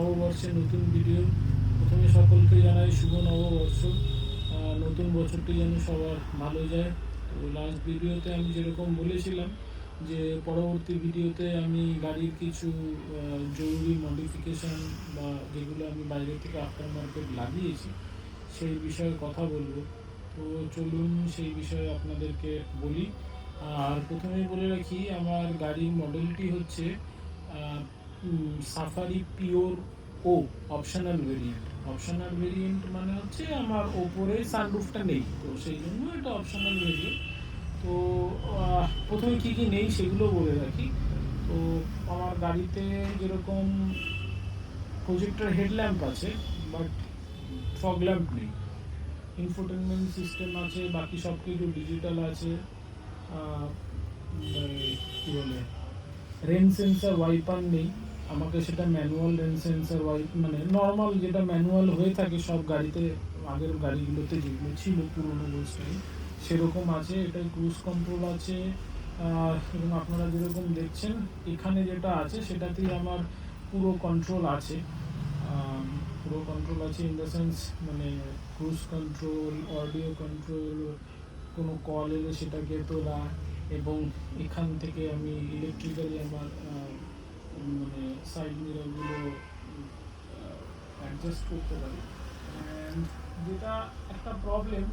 নববর্ষে নতুন ভিডিও। প্রথমে সকলকে জানাই শুভ নববর্ষ। নতুন বছরটি যেন সবার ভালো যায়। তো লাস্ট ভিডিওতে আমি যেরকম বলেছিলাম যে পরবর্তী ভিডিওতে আমি গাড়ির কিছু জরুরি মডিফিকেশান বা যেগুলো আমি বাইরে থেকে আফটার মার্কেট লাগিয়েছি সেই বিষয়ে কথা বলবো। তো চলুন সেই বিষয়ে আপনাদেরকে বলি। আর প্রথমেই বলে রাখি, আমার গাড়ির মডেলটি হচ্ছে সাফারি পিওর ও অপশনাল ভেরিয়েন্ট। অপশনাল ভেরিয়েন্ট মানে হচ্ছে আমার ওপরে সানরুফটা নেই, তো সেই জন্য এটা অপশনাল ভেরিয়েন্ট। তো প্রথমে কী কী নেই সেগুলো বলে রাখি। তো আমার গাড়িতে যেরকম প্রজেক্টর হেডল্যাম্প আছে, বাট ফগ ল্যাম্প নেই। ইনফোটেনমেন্ট সিস্টেম আছে, বাকি সব কিছু ডিজিটাল আছে। কী বলে, রেন সেন্সার ওয়াইপার নেই, আমাকে সেটা ম্যানুয়াল রেন সেন্সার ওয়াইপ মানে নর্মাল যেটা ম্যানুয়াল হয়ে থাকে সব গাড়িতে, আগের গাড়িগুলোতে যেগুলো ছিল পুরোনো বছরে সেরকম আছে। এটা ক্রুজ কন্ট্রোল আছে। এবং আপনারা যেরকম দেখছেন এখানে যেটা আছে সেটাতেই আমার পুরো কন্ট্রোল আছে। পুরো কন্ট্রোল আছে ইন দ্য সেন্স মানে ক্রুজ কন্ট্রোল, অডিও কন্ট্রোল, কোনো কল এলে সেটাকে তোলা, এবং এখান থেকে আমি ইলেকট্রিক্যালি আমার মানে সাইড মিররগুলো অ্যাডজাস্ট করতে পারি। অ্যান্ড যেটা একটা প্রবলেম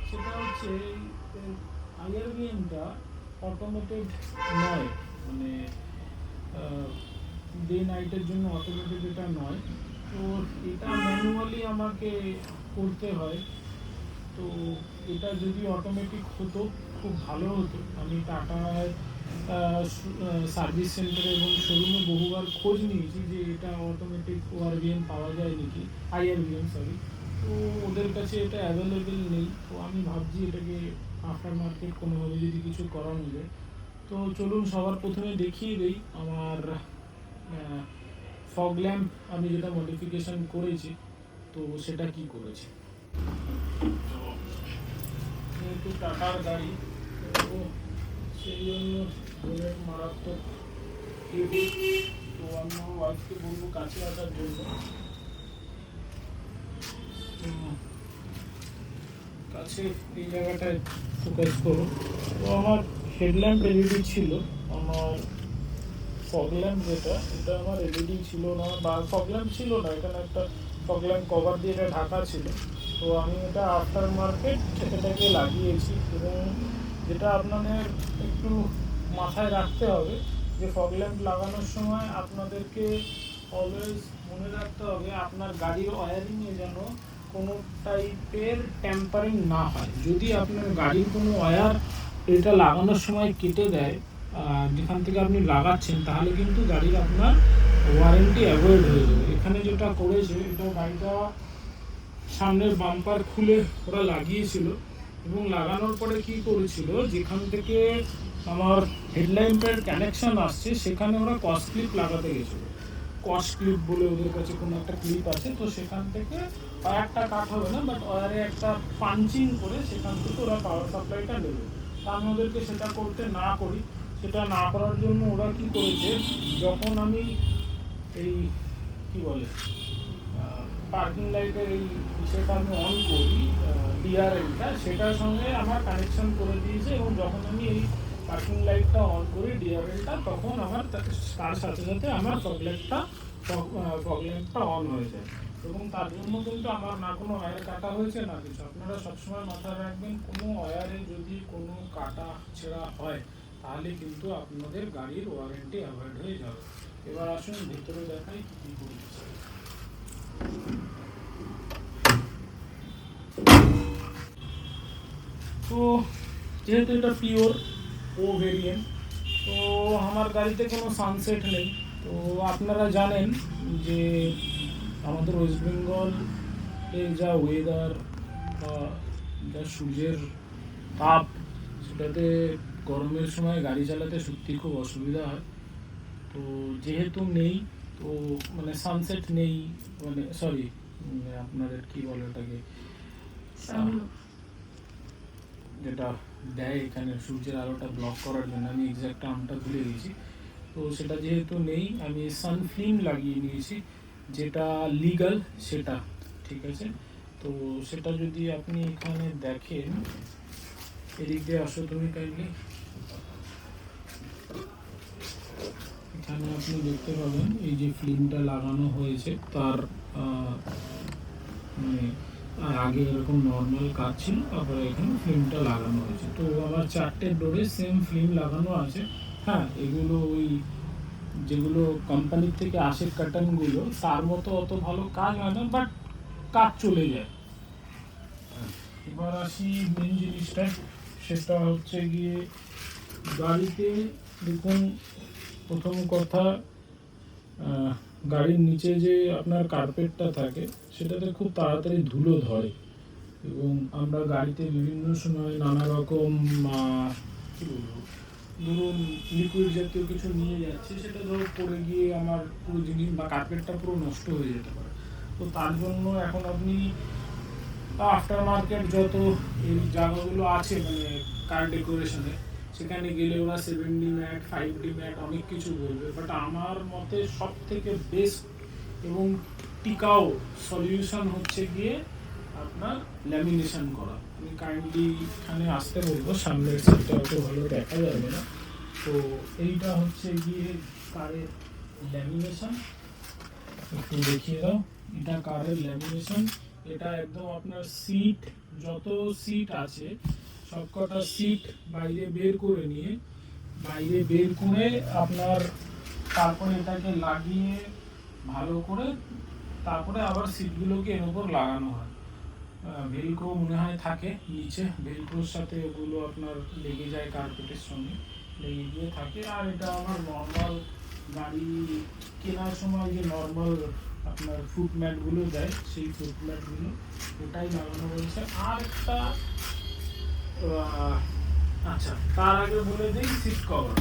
সেটা হচ্ছে আইআরভিএমটা অটোমেটেড নয়, মানে ডে নাইটের জন্য অটোমেটেড এটা নয়। তো এটা ম্যানুয়ালি আমাকে করতে হয়। তো এটা যদি অটোমেটিক হতো খুব ভালো হতো। আমি টাটায় সার্ভিস সেন্টারে এবং শোরুমে বহুবার খোঁজ নিয়েছি যে এটা অটোমেটিক ওআরভিএম পাওয়া যায় নাকি, আইআরভিএম সরি। তো ওদের কাছে এটা অ্যাভেলেবেল নেই। তো আমি ভাবছি এটাকে আফটার মার্কেট কোনোভাবে যদি কিছু করানো যায়। তো চলুন সবার প্রথমে দেখিয়ে দিই আমার ফগ ল্যাম্প আমি যেটা মডিফিকেশান করেছি তো সেটা কি করেছি। যেহেতু টাটার গাড়ি, তো সেই জন্য অনেক মারাত্মক হেভি। তো আমি আমার ওয়াইফকে বলবো কাছে আসার জন্য। কাছে এই জায়গাটায় ফোকাস করো। তো আমার হেডল্যাম্প এলইডি ছিল, আমার ফগ ল্যাম্প যেটা এটা আমার এলইডি ছিল না, বা ফগ ল্যাম্প ছিল না, এখানে একটা ফগ ল্যাম্প কভার দিয়ে এটা ঢাকা ছিল। তো আমি এটা আফটার মার্কেট এটাকে লাগিয়েছি। এবং যেটা আপনাদের একটু মাথায় রাখতে হবে যে ফগ ল্যাম্প লাগানোর সময় আপনাদেরকে অলওয়েজ মনে রাখতে হবে আপনার গাড়ির ওয়্যারিংয়ে যেন কোনো টাইপের ট্যাম্পারিং না হয়। যদি আপনার গাড়ির কোনো ওয়্যার এটা লাগানোর সময় কেটে দেয় যেখান থেকে আপনি লাগাচ্ছেন, তাহলে কিন্তু গাড়ির আপনার ওয়ারেন্টি অ্যাভয়েড হয়ে যাবে। এখানে যেটা করেছে, এটা গাড়িটা সামনের বাম্পার খুলে ওরা লাগিয়েছিল, এবং লাগানোর পরে কি করেছিল, যেখান থেকে আমার হেডলাইম্পের কানেকশন আসছে সেখানে ওরা কস ক্লিপ লাগাতে গেছিলো। কস ক্লিপ বলে ওদের কাছে কোনো একটা ক্লিপ আছে, তো সেখান থেকে ওয়্যারটা কাট হবে না, বাট ওয়্যারে একটা পাঞ্চিং করে সেখান থেকে ওরা পাওয়ার সাপ্লাইটা নেবে। তা আমি ওদেরকে সেটা করতে না করি। সেটা না করার জন্য ওরা কি করেছে, যখন আমি এই কি বলে পার্কিং লাইটের এই সেটা আমি অন করি ডিআরএলটা, সেটার সঙ্গে আমার কানেকশন করে দিয়েছে। এবং যখন আমি এই পার্কিং লাইটটা অন করি ডিআরএলটা, তখন আমার তার সাথে সাথে আমার ফগ ল্যাম্পটা অন হয়ে যায়। এবং তার জন্য কিন্তু আমার না কোনো ওয়্যার কাটা হয়েছে না কিছু। আপনারা সবসময় মাথায় রাখবেন, কোনো ওয়্যারে যদি কোনো কাটা ছেঁড়া হয় তাহলে কিন্তু আপনাদের গাড়ির ওয়ারেন্টি অ্যাভয়েড হয়ে যাবে। এবার আসুন ভিতরে দেখাই কী কী করেছে। তো যেহেতু এটা পিওর ও ভেরিয়েন্ট, তো আমার গাড়িতে কোনো সানসেট নেই। তো আপনারা জানেন যে আমাদের ওয়েস্ট বেঙ্গল এর যা ওয়েদার বা যা সূর্যের তাপ, সেটাতে গরমের সময় গাড়ি চালাতে সত্যি খুব অসুবিধা হয়। তো যেহেতু নেই, তো মানে সানসেট নেই, মানে সরি আপনাদের কি বলে ওটাকে, যেটা দেয় এখানে সূর্যের আলোটা ব্লক করার জন্য, আমি এক্স্যাক্ট টার্মটা ভুলে গেছি। তো সেটা যেহেতু নেই, আমি সানফিল্ম লাগিয়ে নিয়েছি, যেটা লিগাল সেটা, ঠিক আছে? তো সেটা যদি আপনি এখানে দেখেন, এদিক দিয়ে আসো তুমি কাইন্ডলি, এখানে আপনি দেখতে পাবেন এই যে ফিল্মটা লাগানো হয়েছে তার মানে আগে এরকম নর্মাল কাজ ছিল, তারপরে এখানে ফিল্মটা লাগানো হয়েছে। তো আমার 4টে ডোরে সেম ফিল্ম লাগানো আছে। হ্যাঁ, এগুলো ওই যেগুলো কোম্পানির থেকে আসে কার্টনগুলো তার মতো অত ভালো কাজ হয় না, বাট কাজ চলে যায়। এবার আসি মেন জিনিসটা, সেটা হচ্ছে গিয়ে গাড়িতে দেখুন, প্রথম কথা গাড়ির নিচে যে আপনার কার্পেটটা থাকে সেটাতে খুব তাড়াতাড়ি ধুলো ধরে, এবং আমরা গাড়িতে বিভিন্ন সময় নানা রকম কী বলবো, ধরুন লিকুইড জাতীয় কিছু নিয়ে যাচ্ছে, সেটা ধরো পড়ে গিয়ে আমার পুরো জিনিস বা কার্পেটটা পুরো নষ্ট হয়ে যেতে পারে। তো তার জন্য এখন আপনি আফটার মার্কেট যত এই জায়গাগুলো আছে মানে কার ডেকোরেশনে, সেখানে গেলে ওরা 7D ম্যাট 5D ম্যাট অনেক কিছু বলবে, বাট আমার মতে সব থেকে বেস্ট এবং টিকাও সলিউশন হচ্ছে গিয়ে আপনার ল্যামিনেশন করা। আমি কাইন্ডলি এখানে আসতে বলবো, সামনের সিটটা অত ভালো দেখা যাবে না। তো এইটা হচ্ছে গিয়ে কারের ল্যামিনেশন, একটু দেখিয়ে দাও। এটা কারের ল্যামিনেশন, এটা একদম আপনার সিট, যত সিট আছে সবকটা সিট বাইরে বের করে নিয়ে, বাইরে বের করে আপনার তারপরে এটাকে লাগিয়ে ভালো করে তারপরে আবার সিটগুলোকে এর উপর লাগানো হয়। ভেলক্রো মনে হয় থাকে নিচে, ভেলক্রোর সাথে ওগুলো আপনার লেগে যায়, কার্পেটের সঙ্গে লেগে গিয়ে থাকে। আর এটা আমার নর্মাল গাড়ি কেনার সময় যে নর্মাল আপনার ফুটম্যাটগুলো দেয়, সেই ফুটম্যাটগুলো ওটাই লাগানো হয়েছে। আর একটা আচ্ছা, তার আগে বলে দিই সিট কভার।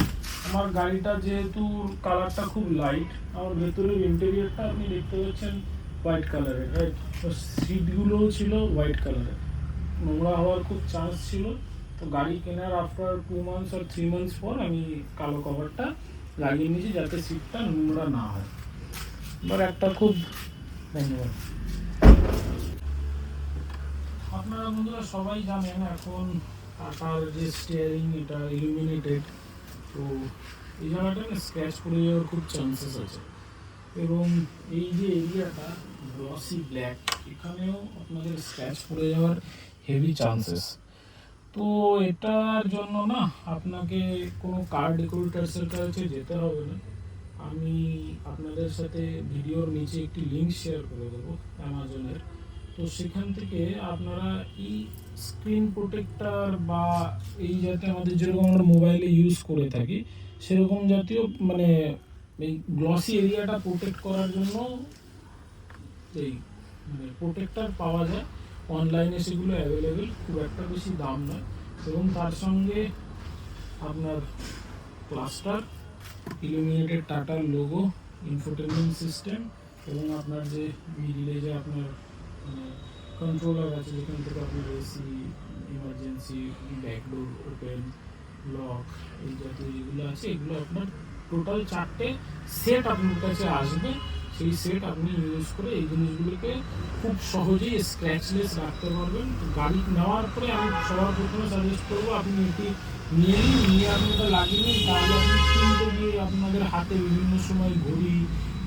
আমার গাড়িটা যেহেতু কালারটা খুব লাইট, আমার ভেতরের ইন্টেরিয়রটা আপনি দেখতে পাচ্ছেন হোয়াইট কালারের, রাইট? তো সিটগুলোও ছিল হোয়াইট কালারের, নোংরা হওয়ার খুব চান্স ছিল। তো গাড়ি কেনার আফটার 2 months আর 3 months পর আমি কালো কভারটা লাগিয়ে নিয়েছি যাতে সিটটা নোংরা না হয়। এবার একটা খুব ধন্যবাদ। আপনারা বন্ধুরা সবাই জানেন এখন টাটার যে স্টিয়ারিং এটা ইলুমিনেটেড, তো এই জায়গাটা না স্ক্র্যাচ পড়ে যাওয়ার খুব চান্সেস আছে। এবং এই যে এরিয়াটা গ্লসি ব্ল্যাক, এখানেও আপনাদের স্ক্র্যাচ পড়ে যাওয়ার হেভি চান্সেস। তো এটার জন্য না আপনাকে কোনো কার ডেকোরেটার্সের কাছে যেতে হবে না। আমি আপনাদের সাথে ভিডিওর নিচে একটি লিঙ্ক শেয়ার করে দেবো অ্যামাজনের। তো সেখান থেকে আপনারা এই স্ক্রিন প্রোটেক্টর বা এই যাতে আমাদের যেরকম আমরা মোবাইলে ইউজ করে থাকি সেরকম জাতীয় মানে এই গ্লসি এরিয়াটা প্রোটেক্ট করার জন্য এই মানে প্রোটেক্টর পাওয়া যায় অনলাইনে, সেগুলো অ্যাভেলেবেল, খুব একটা বেশি দাম নয়। এবং তার সঙ্গে আপনার প্লাস্টার, ইলুমিনেটেড টাটার লোগো, ইনফোটেনমেন্ট সিস্টেম, এবং আপনার যে মিডিলে যে আপনার মানে কন্ট্রোলার আছে যেখান থেকে আপনার AC, emergency, backdoor open, lock, এই জাতীয় যেগুলো আছে এগুলো আপনার টোটাল 4টে সেট আপনার কাছে আসবে। সেই সেট আপনি ইউজ করে এই জিনিসগুলোকে খুব সহজেই স্ক্র্যাচলেস রাখতে পারবেন। গাড়ি নেওয়ার পরে আমি সবার প্রথমে সাজেস্ট করবো আপনি এটি নিয়ে আপনি এটা লাগিয়ে নিন, তাহলে আপনি কিনতে গিয়ে আপনাদের হাতে বিভিন্ন সময় ঘড়ি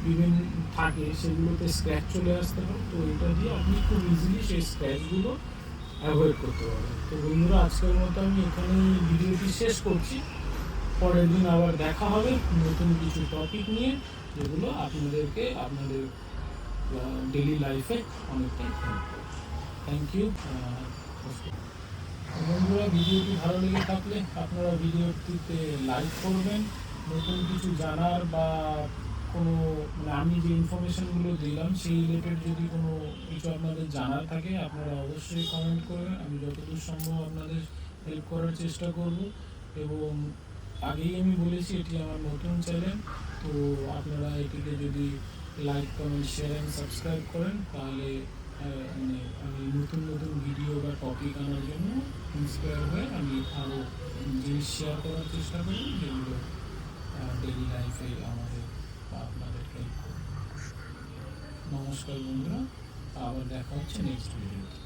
বিভিন্ন থাকে সেগুলোতে স্ক্র্যাচ চলে আসতে পারে। তো এটা দিয়ে আপনি খুব ইজিলি সেই স্ক্র্যাচগুলো অ্যাভয়েড করতে পারবেন। তো বন্ধুরা, আজকের মতো আমি এখানেই ভিডিওটি শেষ করছি। পরের দিন আবার দেখা হবে নতুন কিছু টপিক নিয়ে, যেগুলো আপনাদেরকে আপনাদের ডেলি লাইফে অনেকটাই হেল্প করবে। থ্যাংক ইউ বন্ধুরা। ভিডিওটি ভালো লেগে থাকলে আপনারা ভিডিওটিতে লাইক করবেন। নতুন কিছু জানার বা কোনো মানে আমি যে ইনফরমেশনগুলো দিলাম সেই রিলেটেড যদি কোনো কিছু আপনাদের জানার থাকে আপনারা অবশ্যই কমেন্ট করবেন। আমি যতদূর সম্ভব আপনাদের হেল্প করার চেষ্টা করব। এবং আগেই আমি বলেছি এটি আমার নতুন চ্যানেল, তো আপনারা এটিকে যদি like, comment, share and subscribe করেন তাহলে মানে আমি নতুন নতুন ভিডিও বা টপিক আনার জন্য ইন্সপায়ার হয়ে আমি আরও জিনিস শেয়ার করার চেষ্টা করি যেগুলো ডেইলি লাইফে আমাদের বা আপনাদের হেল্প করবে। নমস্কার বন্ধুরা, আবার দেখা হচ্ছে নেক্সট ভিডিওতে।